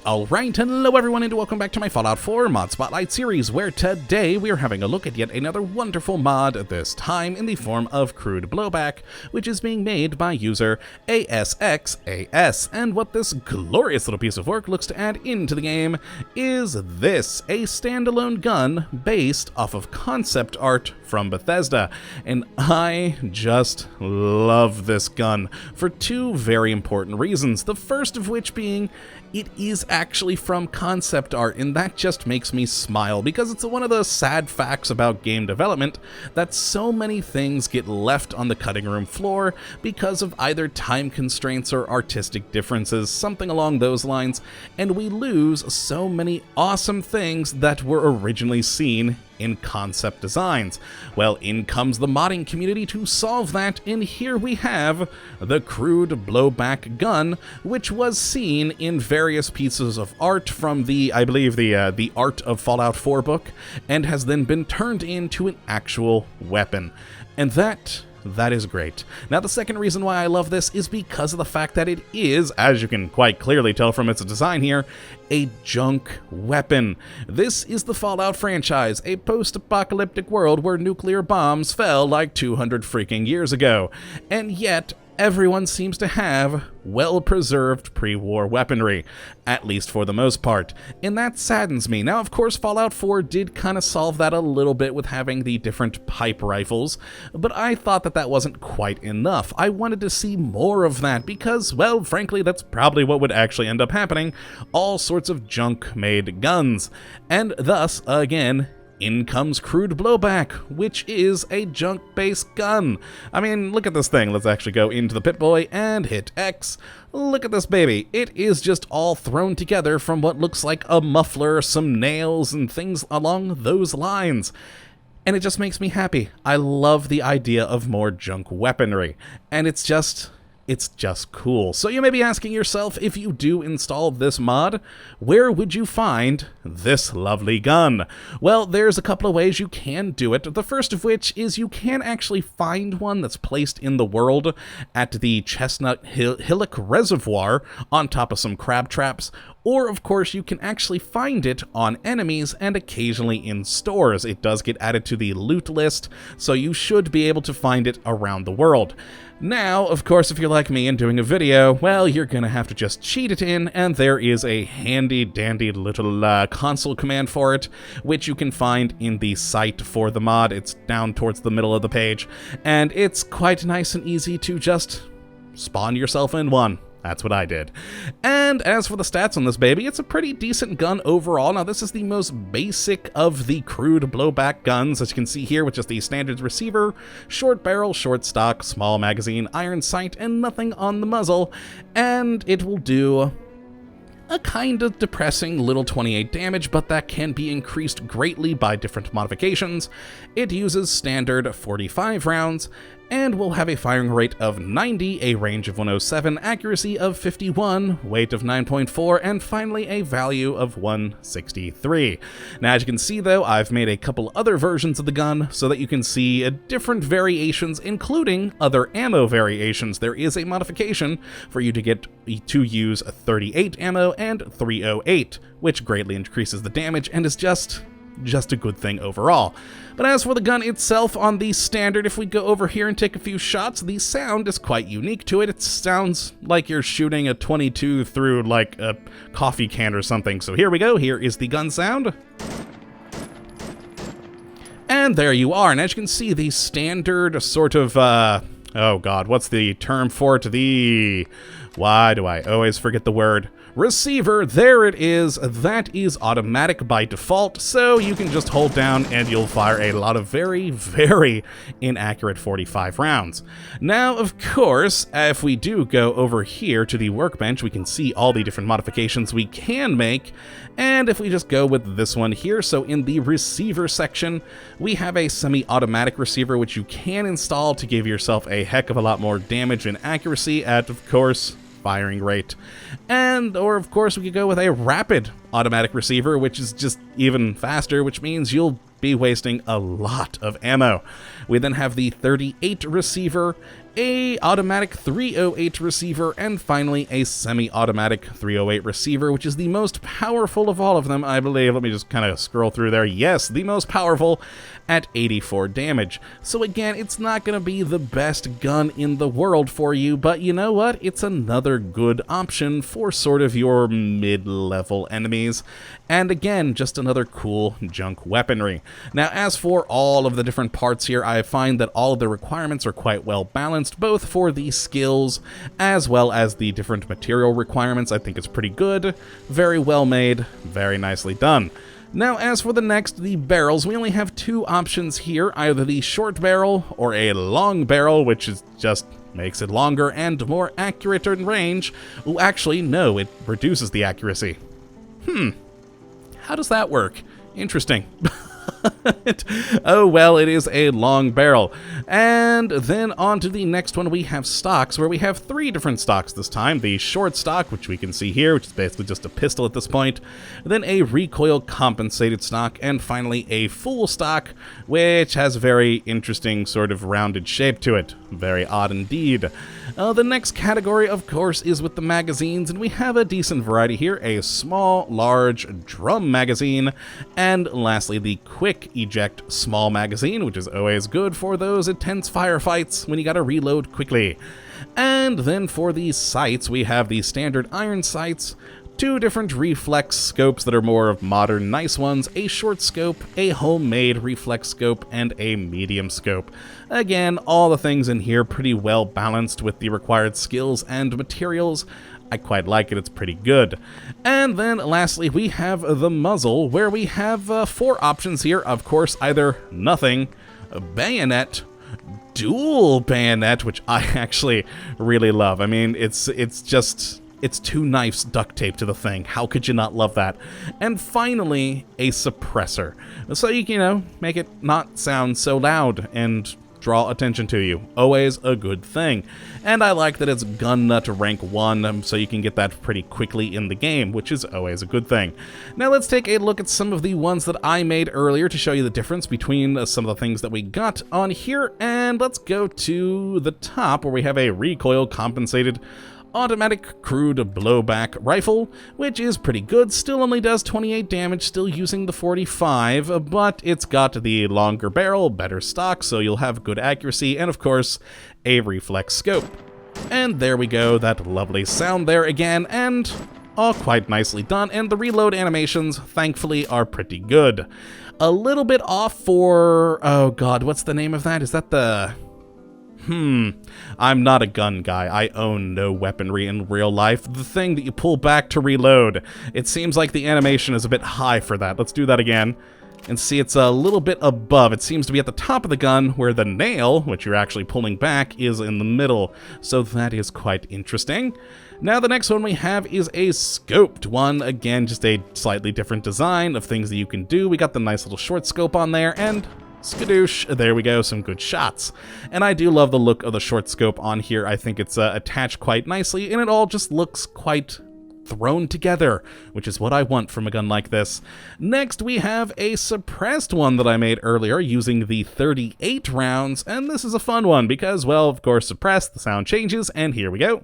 Alright, hello everyone and welcome back to my Fallout 4 Mod Spotlight series, where today we are having a look at yet another wonderful mod, this time in the form of Crude Blowback, which is being made by user ASXAS, and what this glorious little piece of work looks to add into the game is this, a standalone gun based off of concept art from Bethesda, and I just love this gun for two very important reasons, the first of which being it is actually from concept art, and that just makes me smile, because it's one of the sad facts about game development that so many things get left on the cutting room floor because of either time constraints or artistic differences, something along those lines, and we lose so many awesome things that were originally seen in concept designs. Well, in comes the modding community to solve that, and here we have the Crude Blowback gun, which was seen in various pieces of art from the, I believe, the Art of Fallout 4 book, and has then been turned into an actual weapon. And that is great. Now, the second reason why I love this is because of the fact that it is, as you can quite clearly tell from its design here, a junk weapon. This is the Fallout franchise, a post-apocalyptic world where nuclear bombs fell like 200 freaking years ago, and yet everyone seems to have well-preserved pre-war weaponry, at least for the most part, and that saddens me. Now, of course, Fallout 4 did kind of solve that a little bit with having the different pipe rifles, but I thought that that wasn't quite enough. I wanted to see more of that because, well, frankly, that's probably what would actually end up happening, all sorts of junk-made guns, and thus, again, in comes Crude Blowback, which is a junk-based gun. I mean, look at this thing. Let's actually go into the Pip-Boy and hit X. Look at this baby. It is just all thrown together from what looks like a muffler, some nails, and things along those lines. And it just makes me happy. I love the idea of more junk weaponry. And it's just cool. So you may be asking yourself, if you do install this mod, where would you find this lovely gun? Well, there's a couple of ways you can do it. The first of which is you can actually find one that's placed in the world at the Chestnut Hillock Reservoir on top of some crab traps, or of course you can actually find it on enemies and occasionally in stores. It does get added to the loot list, so you should be able to find it around the world. Now, of course, if you're like me and doing a video, well, you're gonna have to just cheat it in, and there is a handy-dandy little console command for it, which you can find in the site for the mod. It's down towards the middle of the page, and it's quite nice and easy to just spawn yourself in one. That's what I did. And as for the stats on this baby, it's a pretty decent gun overall. Now, this is the most basic of the Crude Blowback guns, as you can see here, with just the standard receiver, short barrel, short stock, small magazine, iron sight, and nothing on the muzzle. And it will do a kind of depressing little 28 damage, but that can be increased greatly by different modifications. It uses standard 45 rounds, and will have a firing rate of 90, a range of 107, accuracy of 51, weight of 9.4, and finally a value of 163. Now, as you can see though, I've made a couple other versions of the gun so that you can see different variations, including other ammo variations. There is a modification for you to get to use 38 ammo and 308, which greatly increases the damage and is just a good thing overall. But as for the gun itself, on the standard, if we go over here and take a few shots, the sound is quite unique to it. It sounds like you're shooting a 22 through like a coffee can or something. So here we go. Here is the gun sound. And there you are. And as you can see, the standard sort of, oh god, what's the term for it? Why do I always forget the word? Receiver, there it is. That is automatic by default, so you can just hold down and you'll fire a lot of very, very inaccurate 45 rounds. Now, of course, if we do go over here to the workbench, we can see all the different modifications we can make, and if we just go with this one here, so in the receiver section, we have a semi-automatic receiver which you can install to give yourself a heck of a lot more damage and accuracy at, of course, firing rate. And, or of course, we could go with a rapid automatic receiver, which is just even faster, which means you'll be wasting a lot of ammo. We then have the 38 receiver, a automatic 308 receiver, and finally a semi-automatic 308 receiver, which is the most powerful of all of them, I believe. Let me just kind of scroll through there. Yes, the most powerful at 84 damage. So again, it's not going to be the best gun in the world for you, but you know what? It's another good option for sort of your mid-level enemies. And again, just another cool junk weaponry. Now, as for all of the different parts here, I find that all of the requirements are quite well balanced, both for the skills as well as the different material requirements. I think it's pretty good, very well made, very nicely done. Now, as for the next, the barrels, we only have two options here, either the short barrel or a long barrel, which is just makes it longer and more accurate in range. Oh, actually, no, it reduces the accuracy. How does that work? Interesting. Oh, well, it is a long barrel. And then on to the next one, we have stocks, where we have three different stocks this time. The short stock, which we can see here, which is basically just a pistol at this point. Then a recoil compensated stock, and finally a full stock, which has a very interesting sort of rounded shape to it. Very odd indeed. The next category, of course, is with the magazines, and we have a decent variety here. A small, large drum magazine, and lastly the quick eject small magazine, which is always good for those intense firefights when you gotta reload quickly. And then for the sights, we have the standard iron sights, two different reflex scopes that are more of modern nice ones, a short scope, a homemade reflex scope, and a medium scope. Again, all the things in here pretty well balanced with the required skills and materials. I quite like it, it's pretty good. And then lastly, we have the muzzle, where we have four options here. Of course, either nothing, bayonet, dual bayonet, which I actually really love. I mean, it's two knives duct taped to the thing. How could you not love that? And finally, a suppressor. So you can, make it not sound so loud and draw attention to you. Always a good thing. And I like that it's gun nut rank 1, so you can get that pretty quickly in the game, which is always a good thing. Now let's take a look at some of the ones that I made earlier to show you the difference between some of the things that we got on here. And let's go to the top, where we have a recoil compensated automatic crude blowback rifle, which is pretty good. Still only does 28 damage, still using the 45, but it's got the longer barrel, better stock, so you'll have good accuracy, and of course, a reflex scope. And there we go, that lovely sound there again, and all quite nicely done, and the reload animations, thankfully, are pretty good. A little bit off for, oh god, what's the name of that? Is that the... I'm not a gun guy. I own no weaponry in real life. The thing that you pull back to reload. It seems like the animation is a bit high for that. Let's do that again. And see, it's a little bit above. It seems to be at the top of the gun, where the nail, which you're actually pulling back, is in the middle. So that is quite interesting. Now the next one we have is a scoped one. Again, just a slightly different design of things that you can do. We got the nice little short scope on there, and skadoosh, there we go, some good shots. And I do love the look of the short scope on here. I think it's attached quite nicely, and it all just looks quite thrown together, which is what I want from a gun like this. Next, we have a suppressed one that I made earlier using the 38 rounds, and this is a fun one because, well, of course, suppressed, the sound changes, and here we go.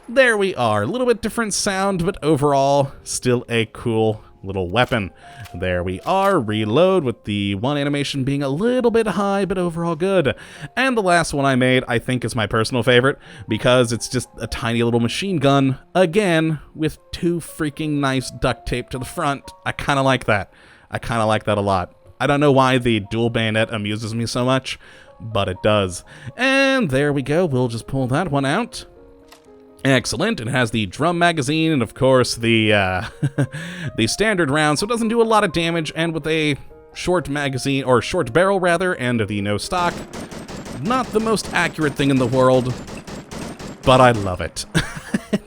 There we are, a little bit different sound, but overall, still a cool little weapon. There we are, reload, with the one animation being a little bit high, but overall good. And the last one I made, I think, is my personal favorite, because it's just a tiny little machine gun, again, with two freaking knives duct taped to the front. I kind of like that. I kind of like that a lot. I don't know why the dual bayonet amuses me so much, but it does. And there we go, we'll just pull that one out. Excellent. It has the drum magazine and, of course, the the standard round, so it doesn't do a lot of damage, and with a short magazine, or short barrel, rather, and the no stock, not the most accurate thing in the world, but I love it.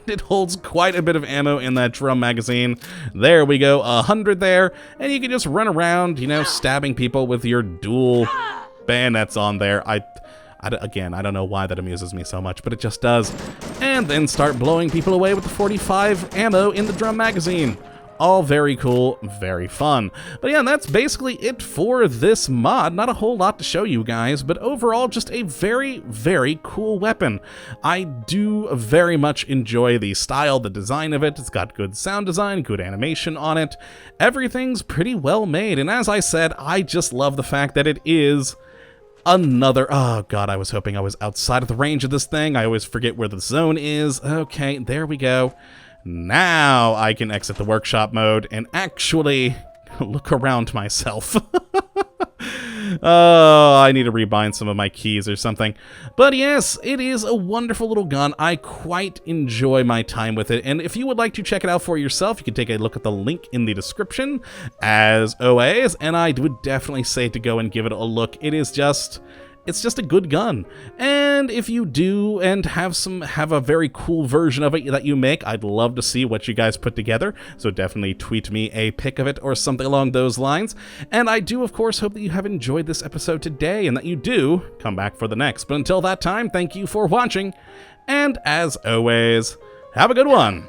It holds quite a bit of ammo in that drum magazine. There we go, 100 there, and you can just run around, stabbing people with your dual bayonets on there. Again, I don't know why that amuses me so much, but it just does. And then start blowing people away with the 45 ammo in the drum magazine. All very cool, very fun. But yeah, that's basically it for this mod. Not a whole lot to show you guys, but overall just a very, very cool weapon. I do very much enjoy the style, the design of it. It's got good sound design, good animation on it. Everything's pretty well made, and as I said, I just love the fact that it is another... Oh god, I was hoping I was outside of the range of this thing. I always forget where the zone is. Okay, there we go. Now I can exit the workshop mode and actually look around myself. Oh, I need to rebind some of my keys or something. But yes, it is a wonderful little gun. I quite enjoy my time with it. And if you would like to check it out for yourself, you can take a look at the link in the description, as always. And I would definitely say to go and give it a look. It's just a good gun. And if you do and have a very cool version of it that you make, I'd love to see what you guys put together. So definitely tweet me a pic of it or something along those lines. And I do, of course, hope that you have enjoyed this episode today and that you do come back for the next. But until that time, thank you for watching. And as always, have a good one.